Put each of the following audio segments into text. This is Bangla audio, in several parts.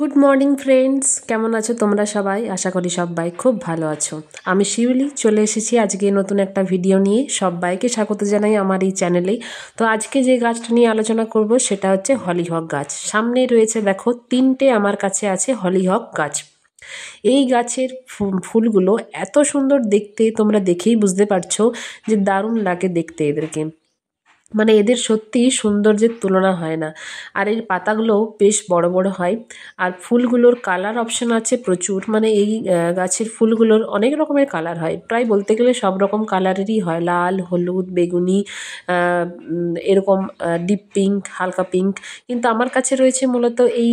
গুড মর্নিং ফ্রেন্ডস, কেমন আছো তোমরা সবাই? আশা করি সবাই খুব ভালো আছো। আমি শিউলি চলে এসেছি আজকে নতুন একটা ভিডিও নিয়ে। সবাইকে স্বাগত জানাই আমার এই চ্যানেলে। তো আজকে যে গাছটা নিয়ে আলোচনা করব সেটা হচ্ছে হলিহক গাছ। সামনে রয়েছে দেখো, তিনটে আমার কাছে আছে হলিহক গাছ। এই গাছের ফুলগুলো এত সুন্দর দেখতে, তোমরা দেখেই বুঝতে পারছো যে দারুণ লাগে দেখতে এদেরকে। মানে এদের সত্যি সৌন্দর্যের তুলনা হয় না। আর এর পাতাগুলোও বেশ বড় বড় হয়। আর ফুলগুলোর কালার অপশন আছে প্রচুর। মানে এই গাছের ফুলগুলোর অনেক রকমের কালার হয়, প্রায় বলতে গেলে সব রকম কালারেরই হয়, লাল, হলুদ, বেগুনি, এরকম ডিপ পিঙ্ক, হালকা পিঙ্ক। কিন্তু আমার কাছে রয়েছে মূলত এই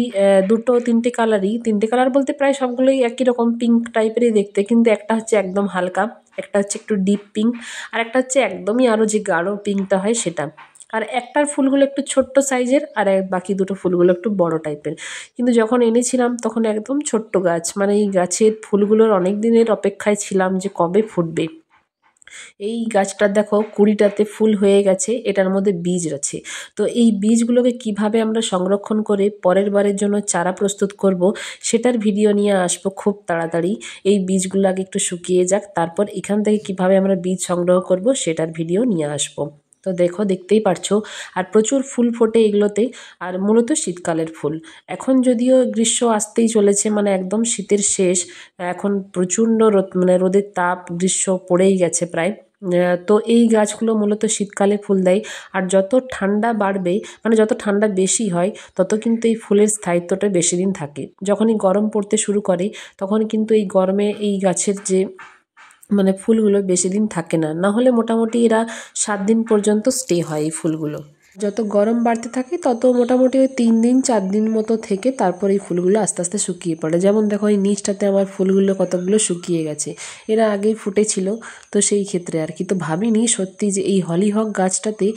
দুটো তিনটে কালারই। তিনটে কালার বলতে প্রায় সবগুলোই একই রকম পিঙ্ক টাইপেরই দেখতে, কিন্তু একটা হচ্ছে একদম হালকা, একটা হচ্ছে একটু ডিপ পিঙ্ক, আর একটা হচ্ছে একদমই আরও যে গাঢ় পিঙ্কটা হয় সেটা। আর একটার ফুলগুলো একটু ছোট্ট সাইজের, আর বাকি দুটো ফুলগুলো একটু বড় টাইপের। কিন্তু যখন এনেছিলাম তখন একদম ছোট্ট গাছ। মানে এই গাছের ফুলগুলোর অনেক দিনের অপেক্ষায় ছিলাম যে কবে ফুটবে। এই গাছটা দেখো 20টাতে ফুল হয়ে গেছে, এটার মধ্যে বীজ আছে। তো এই বীজগুলোকে কিভাবে আমরা সংরক্ষণ করে পরের বারের জন্য চারা প্রস্তুত করব, সেটার ভিডিও নিয়ে আসবো খুব তাড়াতাড়ি। এই বীজগুলো আগে একটু শুকিয়ে যাক, তারপর এখান থেকে কিভাবে আমরা বীজ সংগ্রহ করব সেটার ভিডিও নিয়ে আসবো। তো দেখো, দেখতেই পারছো। আর প্রচুর ফুল ফোটে এগুলোতে। আর মূলত শীতকালের ফুল। এখন যদিও গ্রীষ্ম আসতেই চলেছে, মানে একদম শীতের শেষ। এখন প্রচণ্ড রোদ, মানে রোদের তাপ, গ্রীষ্ম পড়েই গেছে প্রায়। তো এই গাছগুলো মূলত শীতকালে ফুল দেয়। আর যত ঠান্ডা বাড়বে, মানে যত ঠান্ডা বেশি হয়, তত কিন্তু এই ফুলের স্থায়িত্বটা বেশি দিন থাকে। যখনই গরম পড়তে শুরু করে, তখন কিন্তু এই গরমে এই গাছের যে মানে ফুলগুলো বেশি দিন থাকে না। না হলে মোটামুটি এরা 7 দিন পর্যন্ত স্টে হয় এই ফুলগুলো। যত গরম বাড়তে থাকে তত মোটামুটি ওই 3 দিন 4 দিন মতো থেকে তারপর এই ফুলগুলো আস্তে আস্তে শুকিয়ে পড়ে। যেমন দেখো, এই নিচটাতে আমার ফুলগুলো কতগুলো শুকিয়ে গেছে। এরা আগেই ফুটেছিল, তো সেই ক্ষেত্রে আর কি। তো ভাবিনি সত্যি যে এই হলিহক গাছটাতে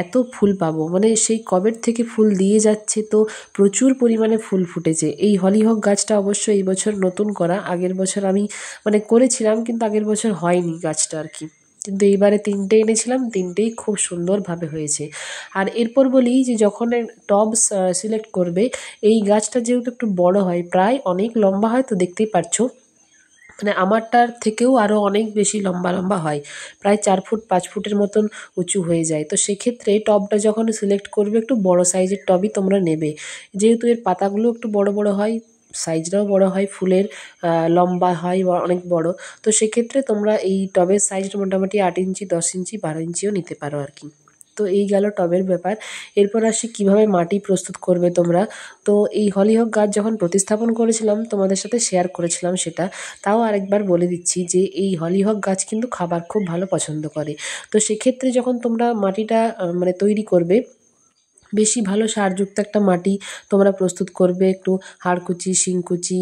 এত ফুল পাবো। মানে সেই কবের থেকে ফুল দিয়ে যাচ্ছে, তো প্রচুর পরিমাণে ফুল ফুটেছে। এই হলিহক গাছটা অবশ্য এই বছর নতুন করা। আগের বছর আমি মানে করেছিলাম, কিন্তু আগের বছর হয়নি গাছটা আর কি। কিন্তু এইবারে 3টে এনেছিলাম, 3টেই খুব সুন্দরভাবে হয়েছে। আর এরপর বলি যে যখন টব সিলেক্ট করবে, এই গাছটা যেহেতু একটু বড় হয়, প্রায় অনেক লম্বা হয়, তো দেখতেই পাচ্ছো। মানে আমারটার থেকেও আরও অনেক বেশি লম্বা লম্বা হয়, প্রায় 4 ফুট 5 ফুটের মতন উঁচু হয়ে যায়। তো সেক্ষেত্রে টবটা যখন সিলেক্ট করবে, একটু বড় সাইজের টবই তোমরা নেবে। যেহেতু এর পাতাগুলো একটু বড় বড় হয়, সাইজটাও বড় হয়, ফুলের লম্বা হয় অনেক বড়। তো সেক্ষেত্রে তোমরা এই টবের সাইজটা মোটামুটি 8 ইঞ্চি, 10 ইঞ্চি, 12 ইঞ্চিও নিতে পারো আর কি। তো এই গেল টবের ব্যাপার। এরপর আসি কিভাবে মাটি প্রস্তুত করবে তোমরা। তো এই হলিহক গাছ যখন প্রতিস্থাপন করেছিলাম, তোমাদের সাথে শেয়ার করেছিলাম সেটা। তাও আরেকবার বলে দিচ্ছি যে এই হলিহক গাছ কিন্তু খাবার খুব ভালো পছন্দ করে। তো সেক্ষেত্রে যখন তোমরা মাটিটা মানে তৈরি করবে, বেশি ভালো সারযুক্ত একটা মাটি তোমরা প্রস্তুত করবে। একটু হাড়কুচি, শিংকুচি,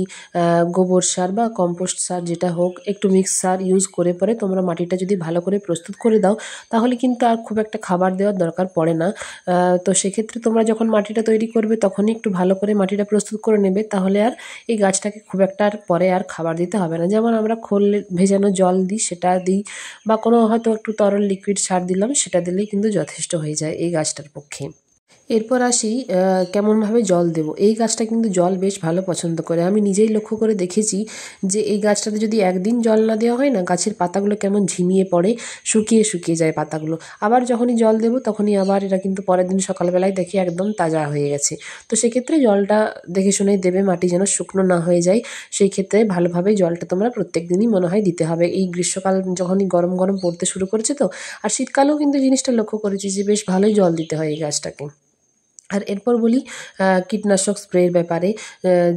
গোবর সার বা কম্পোস্ট সার যেটা হোক, একটু মিক্স সার ইউজ করে পরে তোমরা মাটিটা যদি ভালো করে প্রস্তুত করে দাও, তাহলে কিন্তু আর খুব একটা খাবার দেওয়ার দরকার পড়ে না। তো সেক্ষেত্রে তোমরা যখন মাটিটা তৈরি করবে, তখনই একটু ভালো করে মাটিটা প্রস্তুত করে নেবে। তাহলে আর এই গাছটাকে খুব একটা আর পরে আর খাবার দিতে হবে না। যেমন আমরা খোল ভেজানো জল দিই, সেটা দিই, বা কোনো হয়তো একটু তরল লিকুইড সার দিলাম, সেটা দিলেই কিন্তু যথেষ্ট হয়ে যায় এই গাছটার পক্ষে। এরপর আসি কেমনভাবে জল দেব। এই গাছটা কিন্তু জল বেশ ভালো পছন্দ করে। আমি নিজেই লক্ষ্য করে দেখেছি যে এই গাছটাতে যদি একদিন জল না দেওয়া হয় না, গাছের পাতাগুলো কেমন ঝিমিয়ে পড়ে, শুকিয়ে শুকিয়ে যায় পাতাগুলো। আবার যখনই জল দেবো, তখনই আবার এরা কিন্তু পরের দিন সকালবেলায় দেখি একদম তাজা হয়ে গেছে। তো সেক্ষেত্রে জলটা দেখে শুনেই দেবে, মাটি যেন শুকনো না হয়ে যায়। সেই ক্ষেত্রে ভালোভাবে জলটা তোমরা প্রত্যেক দিনই মনে হয় দিতে হবে। এই গ্রীষ্মকাল যখনই গরম গরম পড়তে শুরু করেছে, তো আর শীতকালেও কিন্তু জিনিসটা লক্ষ্য করেছি যে বেশ ভালোই জল দিতে হয় এই গাছটাকে। আর এরপর বলি কীটনাশক স্প্রের ব্যাপারে,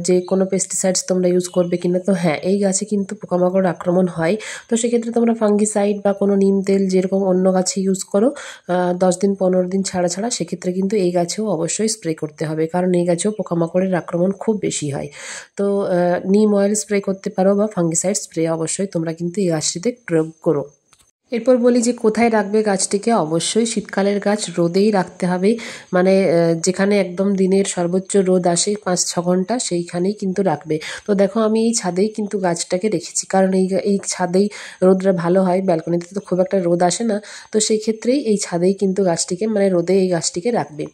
যে কোনো পেস্টিসাইডস তোমরা ইউজ করবে কিনা। তো হ্যাঁ, এই গাছে কিন্তু পোকামাকড় আক্রমণ হয়। তো সেক্ষেত্রে তোমরা ফাঙ্গিসাইড বা কোনো নিম তেল যেরকম অন্য গাছে ইউজ করো 10 দিন 15 দিন ছাড়া ছাড়া, সেক্ষেত্রে কিন্তু এই গাছেও অবশ্যই স্প্রে করতে হবে, কারণ এই গাছেও পোকামাকড়ের আক্রমণ খুব বেশি হয়। তো নিম অয়েল স্প্রে করতে পারো, বা ফাঙ্গিসাইড স্প্রে অবশ্যই তোমরা কিন্তু এই গাছটিতে প্রয়োগ করো। এরপর বলি যে কোথায় রাখবে গাছটিকে। অবশ্যই শীতকালের গাছ রোদেই রাখতে হবে। মানে যেখানে একদম দিনের সর্বোচ্চ রোদ আসে 5-6 ঘন্টা, সেইখানেই কিন্তু রাখবে। তো দেখো, আমি এই ছাদেই কিন্তু গাছটাকে রেখেছি, কারণ এই ছাদেই রোদটা ভালো হয়। ব্যালকনিতে তো খুব একটা রোদ আসে না। তো সেই ক্ষেত্রেই এই ছাদেই কিন্তু গাছটিকে, মানে রোদে এই গাছটিকে রাখবে।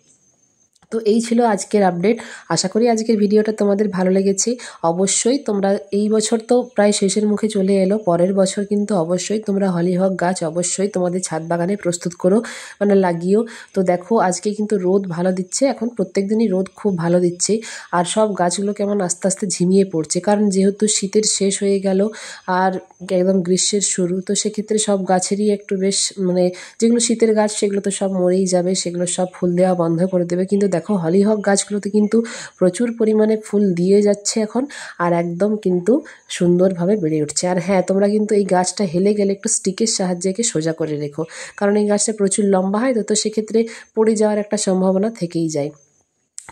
তো এই ছিল আজকের আপডেট। আশা করি আজকের ভিডিওটা তোমাদের ভালো লেগেছে। অবশ্যই তোমরা এই বছর তো প্রায় শেষের মুখে চলে এলো, পরের বছর কিন্তু অবশ্যই তোমরা হলিহক গাছ অবশ্যই তোমাদের ছাদ বাগানে প্রস্তুত করো, মানে লাগিও। তো দেখো আজকে কিন্তু রোদ ভালো দিচ্ছে, এখন প্রত্যেক দিনই রোদ খুব ভালো দিচ্ছে। আর সব গাছগুলো কেমন আস্তে আস্তে ঝিমিয়ে পড়ছে, কারণ যেহেতু শীতের শেষ হয়ে গেল আর একদম গ্রীষ্মের শুরু, তো সেক্ষেত্রে সব গাছেরই একটু বেশ মানে যেগুলো শীতের গাছ সেগুলো তো সব মরেই যাবে, সেগুলো সব ফুল দেওয়া বন্ধ করে দেবে। কিন্তু দেখো হলিহক গাছগুলোতে কিন্তু প্রচুর পরিমাণে ফুল দিয়ে যাচ্ছে এখন, আর একদম কিন্তু সুন্দরভাবে বেড়ে উঠছে। আর হ্যাঁ, তোমরা কিন্তু এই গাছটা হেলে গেলে একটু স্টিকের সাহায্যে একে সোজা করে রেখো, কারণ এই গাছটা প্রচুর লম্বা হয়, তো সেক্ষেত্রে পড়ে যাওয়ার একটা সম্ভাবনা থেকেই যায়।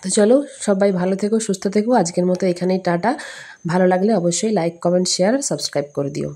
তো চলো সবাই ভালো থেকো, সুস্থ থেকো। আজকের মতো এখানেই টাটা। ভালো লাগলে অবশ্যই লাইক, কমেন্ট, শেয়ার আর সাবস্ক্রাইব করে দিও।